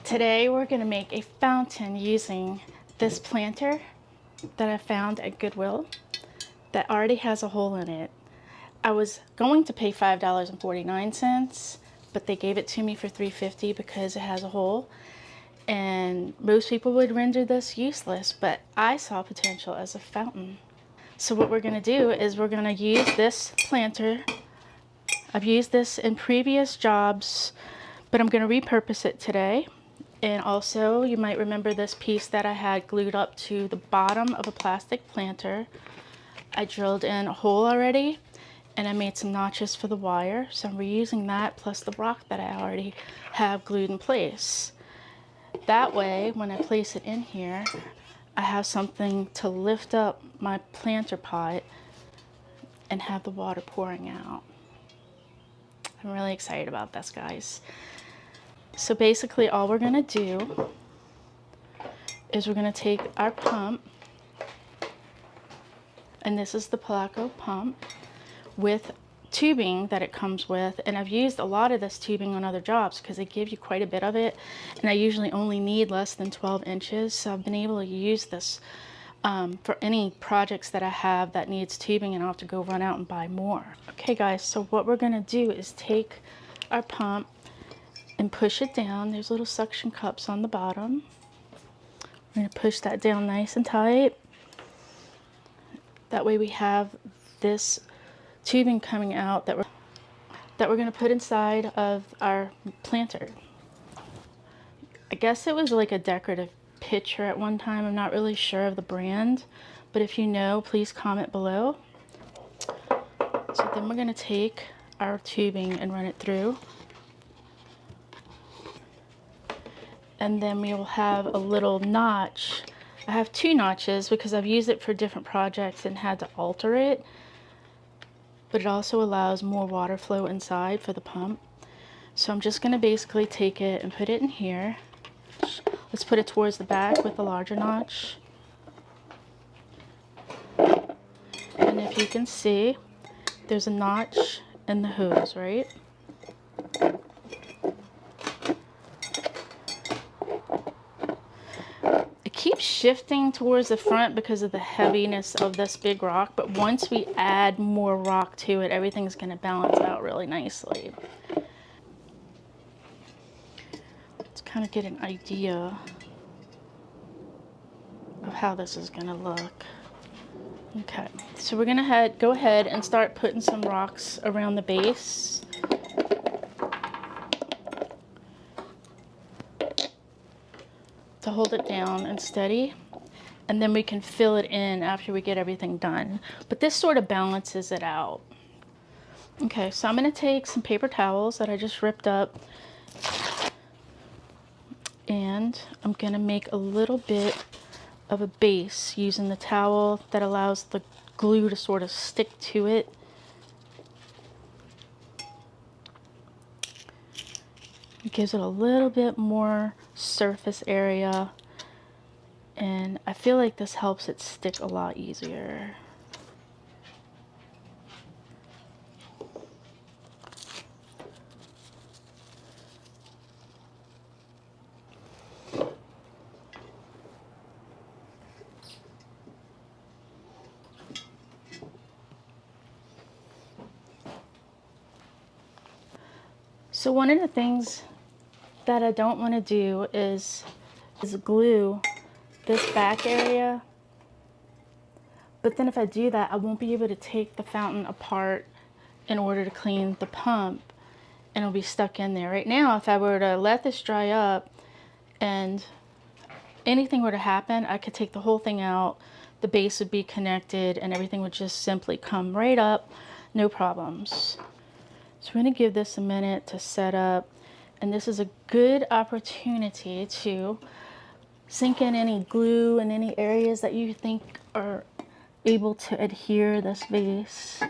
Today we're going to make a fountain using this planter that I found at Goodwill that already has a hole in it. I was going to pay $5.49, but they gave it to me for $3.50 because it has a hole. And most people would render this useless, but I saw potential as a fountain. So what we're going to do is we're going to use this planter. I've used this in previous jobs, but I'm going to repurpose it today. And also, you might remember this piece that I had glued up to the bottom of a plastic planter. I drilled in a hole already, and I made some notches for the wire. So I'm reusing that plus the rock that I already have glued in place. That way, when I place it in here, I have something to lift up my planter pot and have the water pouring out. I'm really excited about this, guys. So basically all we're gonna do is we're gonna take our pump, and this is the Placo pump with tubing that it comes with, and I've used a lot of this tubing on other jobs because they give you quite a bit of it, and I usually only need less than 12 inches, so I've been able to use this for any projects that I have that needs tubing, and I'll have to go run out and buy more. Okay guys, so what we're gonna do is take our pump and push it down. There's little suction cups on the bottom. We're going to push that down nice and tight. That way we have this tubing coming out that we're going to put inside of our planter. I guess it was like a decorative pitcher at one time. I'm not really sure of the brand, but if you know, please comment below. So then we're going to take our tubing and run it through. And then we will have a little notch. I have two notches because I've used it for different projects and had to alter it, but it also allows more water flow inside for the pump. So I'm just going to basically take it and put it in here. Let's put it towards the back with the larger notch. And if you can see, there's a notch in the hose, right? Keep shifting towards the front because of the heaviness of this big rock, but once we add more rock to it, everything's going to balance out really nicely. Let's kind of get an idea of how this is going to look. Okay, so we're going to go ahead and start putting some rocks around the base. To hold it down and steady, and then we can fill it in after we get everything done. But this sort of balances it out. Okay, so I'm going to take some paper towels that I just ripped up, and I'm going to make a little bit of a base using the towel that allows the glue to sort of stick to it. It gives it a little bit more surface area, and I feel like this helps it stick a lot easier. So one of the things that I don't want to do is glue this back area, but then if I do that, I won't be able to take the fountain apart in order to clean the pump, and it'll be stuck in there. Right now, if I were to let this dry up and anything were to happen, I could take the whole thing out, the base would be connected, and everything would just simply come right up, no problems. So we're going to give this a minute to set up, and this is a good opportunity to sink in any glue in any areas that you think are able to adhere this base.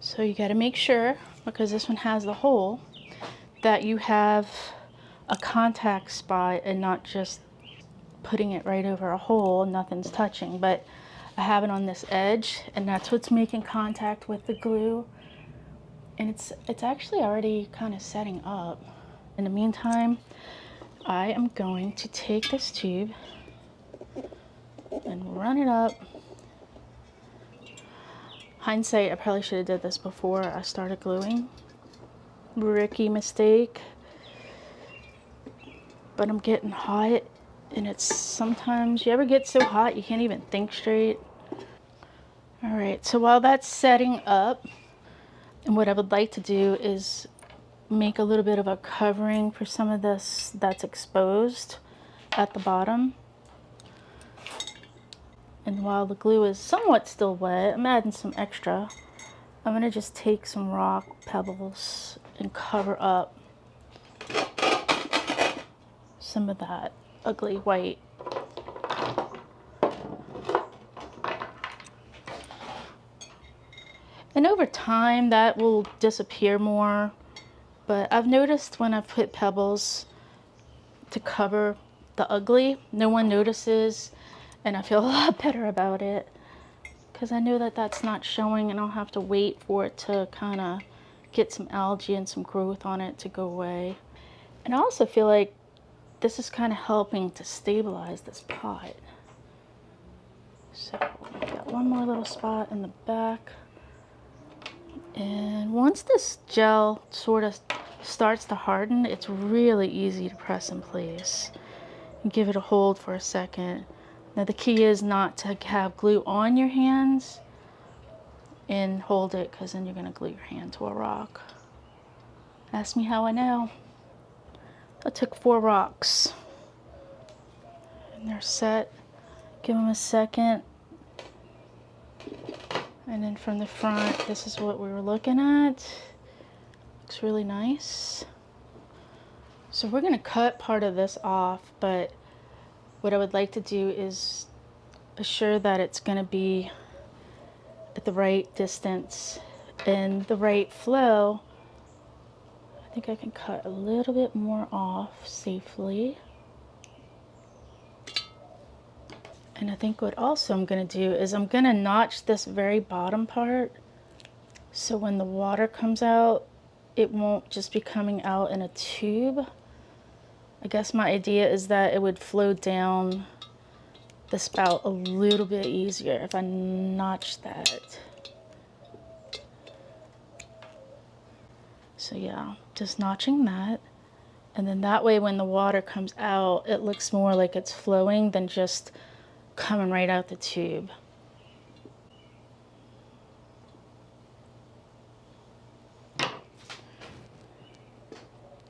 So you got to make sure, because this one has the hole, that you have a contact spot and not just putting it right over a hole and nothing's touching. But I have it on this edge, and that's what's making contact with the glue. And it's actually already kind of setting up. In the meantime, I am going to take this tube and run it up. Hindsight, I probably should have did this before I started gluing. Rookie mistake. But I'm getting hot, and it's sometimes, you ever get so hot you can't even think straight? All right, so while that's setting up, and what I would like to do is make a little bit of a covering for some of this that's exposed at the bottom. And while the glue is somewhat still wet, I'm adding some extra. I'm gonna just take some rock pebbles and cover up some of that ugly white. And over time that will disappear more, but I've noticed when I've put pebbles to cover the ugly, no one notices, and I feel a lot better about it because I know that that's not showing, and I'll have to wait for it to kind of get some algae and some growth on it to go away. And I also feel like this is kind of helping to stabilize this pot. So I've got one more little spot in the back. And once this gel sort of starts to harden, it's really easy to press in place. And give it a hold for a second. Now the key is not to have glue on your hands and hold it, because then you're going to glue your hand to a rock. Ask me how I know. I took 4 rocks and they're set. Give them a second. And then from the front, this is what we were looking at. Looks really nice. So we're going to cut part of this off, but what I would like to do is assure that it's going to be at the right distance and the right flow. I think I can cut a little bit more off safely. And I think what also I'm going to do is I'm going to notch this very bottom part, so when the water comes out, it won't just be coming out in a tube. I guess my idea is that it would flow down the spout a little bit easier if I notch that. So yeah, just notching that. And then that way when the water comes out, it looks more like it's flowing than just coming right out the tube.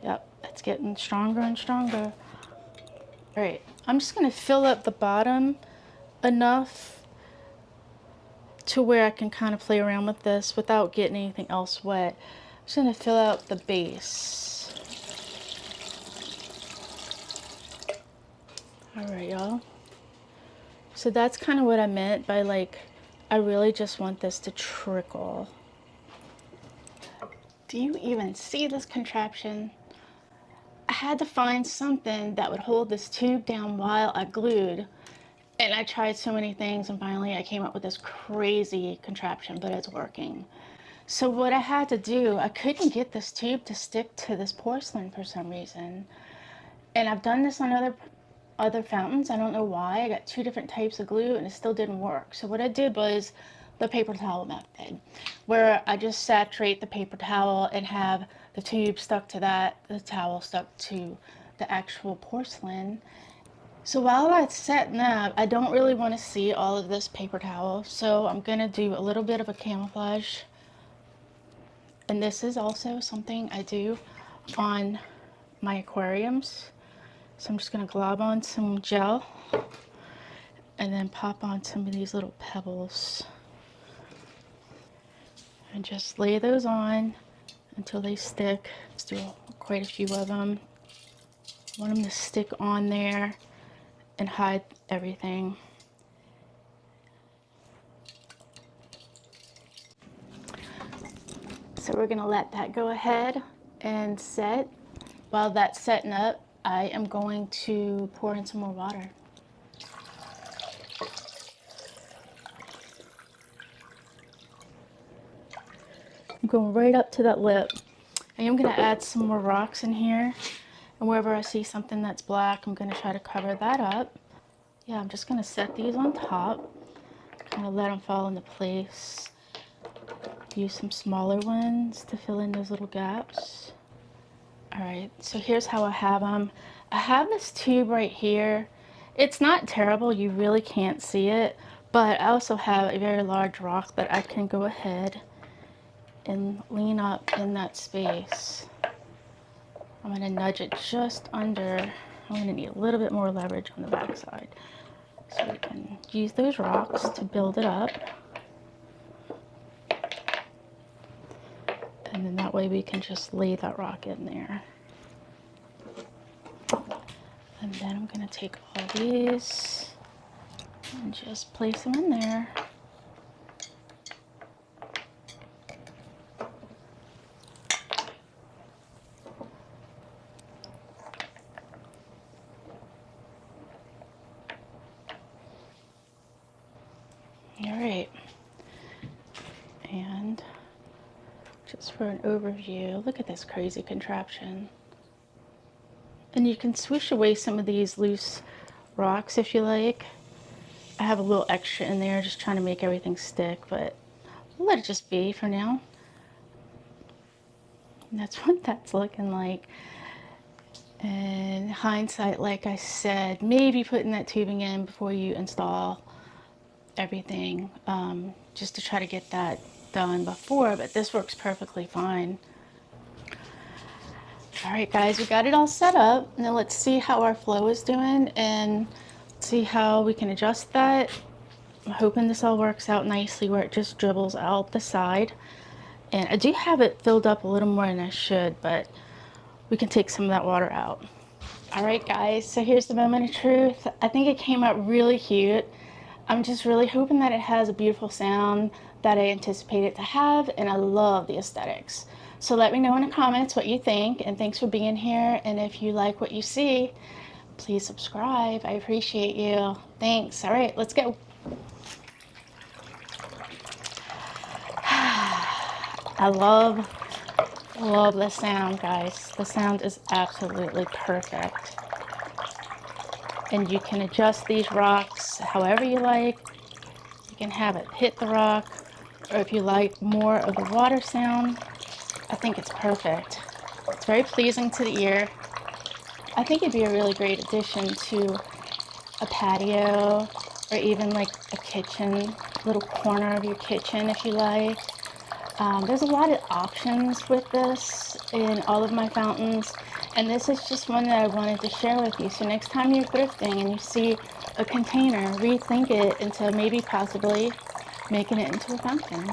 Yep, it's getting stronger and stronger. All right, I'm just gonna fill up the bottom enough to where I can kind of play around with this without getting anything else wet. I'm just gonna fill out the base. All right, y'all. So that's kind of what I meant by, like, I really just want this to trickle. Do you even see this contraption? I had to find something that would hold this tube down while I glued. And I tried so many things, and finally I came up with this crazy contraption, but it's working. So what I had to do, I couldn't get this tube to stick to this porcelain for some reason. And I've done this on other fountains. I don't know why. I got 2 different types of glue and it still didn't work. So what I did was the paper towel method, where I just saturate the paper towel and have the tube stuck to that, the towel stuck to the actual porcelain. So while that's setting up, I don't really want to see all of this paper towel, so I'm going to do a little bit of a camouflage. And this is also something I do on my aquariums. So I'm just going to glob on some gel and then pop on some of these little pebbles and just lay those on until they stick. Let's do quite a few of them. I want them to stick on there and hide everything. So we're gonna let that go ahead and set. While that's setting up, I am going to pour in some more water. I'm going right up to that lip. I am going to add some more rocks in here. And wherever I see something that's black, I'm going to try to cover that up. Yeah, I'm just going to set these on top. Kind of let them fall into place. Use some smaller ones to fill in those little gaps. Alright, so here's how I have them. I have this tube right here. It's not terrible, you really can't see it, but I also have a very large rock that I can go ahead and lean up in that space. I'm going to nudge it just under. I'm going to need a little bit more leverage on the back side. So we can use those rocks to build it up. And then that way we can just lay that rock in there. And then I'm going to take all these and just place them in there. All right. And just for an overview, look at this crazy contraption. And you can swish away some of these loose rocks if you like. I have a little extra in there just trying to make everything stick, but we'll let it just be for now. And that's what that's looking like. In hindsight, like I said, maybe putting that tubing in before you install everything, just to try to get that done before, but this works perfectly fine. All right, guys, we got it all set up. Now let's see how our flow is doing and see how we can adjust that. I'm hoping this all works out nicely where it just dribbles out the side. And I do have it filled up a little more than I should, but we can take some of that water out. All right, guys, so here's the moment of truth. I think it came out really cute. I'm just really hoping that it has a beautiful sound that I anticipate it to have, and I love the aesthetics. So let me know in the comments what you think, and thanks for being here. And if you like what you see, please subscribe. I appreciate you. Thanks. All right, let's go. I love the sound, guys. The sound is absolutely perfect. And you can adjust these rocks however you like. You can have it hit the rock, or if you like more of the water sound, I think it's perfect. It's very pleasing to the ear. I think it'd be a really great addition to a patio, or even like a kitchen, little corner of your kitchen if you like. There's a lot of options with this in all of my fountains, and this is just one that I wanted to share with you. So next time you're thrifting and you see a container, rethink it into maybe possibly making it into a fountain.